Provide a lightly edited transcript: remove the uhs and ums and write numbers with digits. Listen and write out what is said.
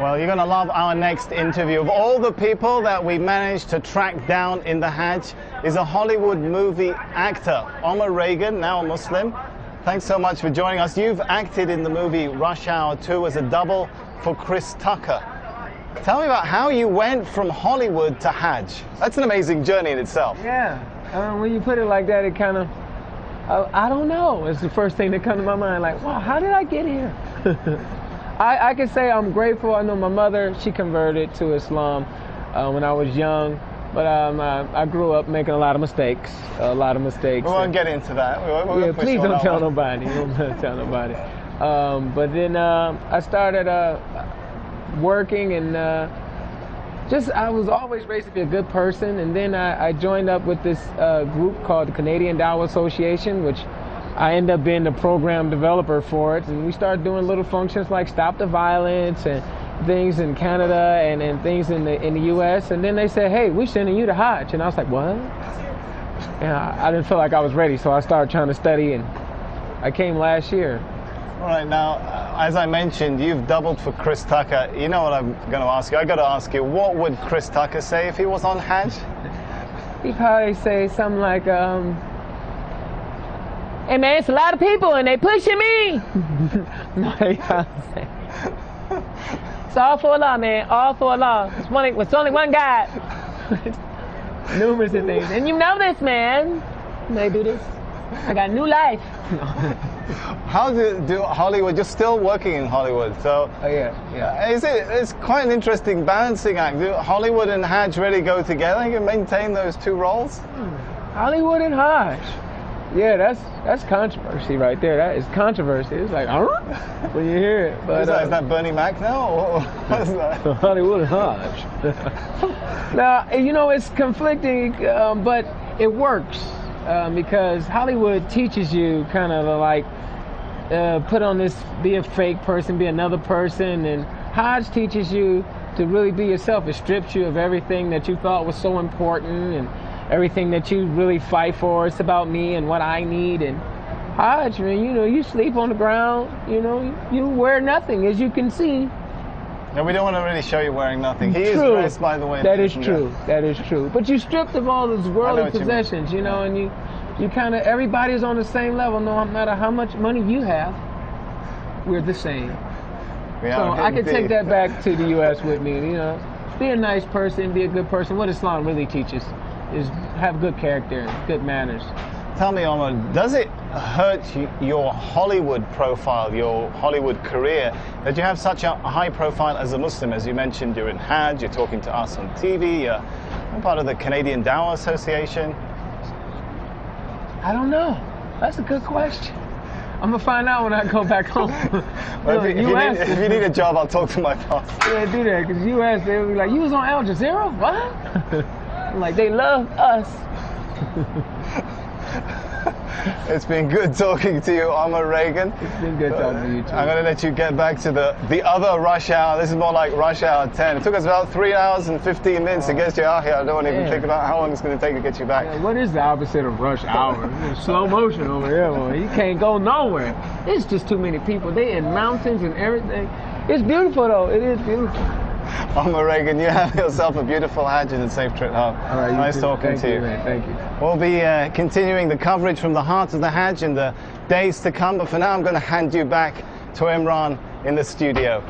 Well, you're going to love our next interview. Of all the people that we managed to track down in the Hajj is a Hollywood movie actor, Omer Regan, now a Muslim. Thanks so much for joining us. You've acted in the movie Rush Hour 2 as a double for Chris Tucker. Tell me about how you went from Hollywood to Hajj. That's an amazing journey in itself. Yeah, when you put it like that, it kind of, I don't know. It's the first thing that comes to my mind, like, wow, how did I get here? I can say I'm grateful. I know my mother, she converted to Islam when I was young, but I grew up making a lot of mistakes. We won't get into that. Yeah, please don't tell nobody. Don't tell nobody. But then I started working, and I was always raised to be a good person. And then I joined up with this group called the Canadian Dawah Association, which I ended up being the program developer for it, and we started doing little functions like Stop the Violence and things in Canada and things in the U.S. And then they said, hey, we're sending you to Hajj. And I was like, what? And I didn't feel like I was ready, so I started trying to study, and I came last year. All right, now, as I mentioned, you've doubled for Chris Tucker. You know what I'm going to ask you? I got to ask you, what would Chris Tucker say if he was on Hajj? He'd probably say something like, hey man, it's a lot of people and they pushing me. No, it's all for Allah, man. All for Allah. It's only one God. Numerous of things. And you know this, man. They do this. I got new life. How do Hollywood? You're still working in Hollywood, so yeah. It's quite an interesting balancing act. Do Hollywood and Hajj really go together? You can maintain those two roles. Hollywood and Hajj. Yeah, that's controversy right there. That is controversy. It's like, when you hear it. But is that Bernie Mac now? Or what is that? Hollywood and Hajj. Now, you know, it's conflicting, but it works because Hollywood teaches you kind of like put on this, be a fake person, be another person, and Hajj teaches you to really be yourself. It strips you of everything that you thought was so important and everything that you really fight for. It's about me and what I need. And Hajj, man, you know, you sleep on the ground, you know, you wear nothing, as you can see. No, we don't want to really show you wearing nothing. He is dressed, by the way. That is true. That is true. But you stripped of all those worldly possessions, you know, and you kind of, everybody's on the same level, no matter how much money you have. We're the same. So I can take that back to the U.S. with me, you know. Be a nice person, be a good person. What Islam really teaches is have good character, good manners. Tell me, Omer, does it hurt your Hollywood profile, your Hollywood career, that you have such a high profile as a Muslim? As you mentioned, you're in Hajj, you're talking to us on TV, you're part of the Canadian Dawah Association. I don't know. That's a good question. I'm gonna find out when I go back home. Well, if you need a job, I'll talk to my boss. Yeah, do that, because U.S., they'll be like, you was on Al Jazeera? What? Like, they love us. It's been good talking to you, Omer Regan. It's been good talking to you too. I'm going to let you get back to the other rush hour. This is more like rush hour 10. It took us about 3 hours and 15 minutes to get you out here. I don't want to even think about how long it's going to take to get you back. Yeah, what is the opposite of rush hour? Slow motion over here, boy. You can't go nowhere. It's just too many people. They in mountains and everything. It's beautiful though. It is beautiful. Omer Regan, you have yourself a beautiful Hajj and a safe trip home. All right, nice talking to you. Man. Thank you. We'll be continuing the coverage from the heart of the Hajj in the days to come, but for now I'm going to hand you back to Imran in the studio.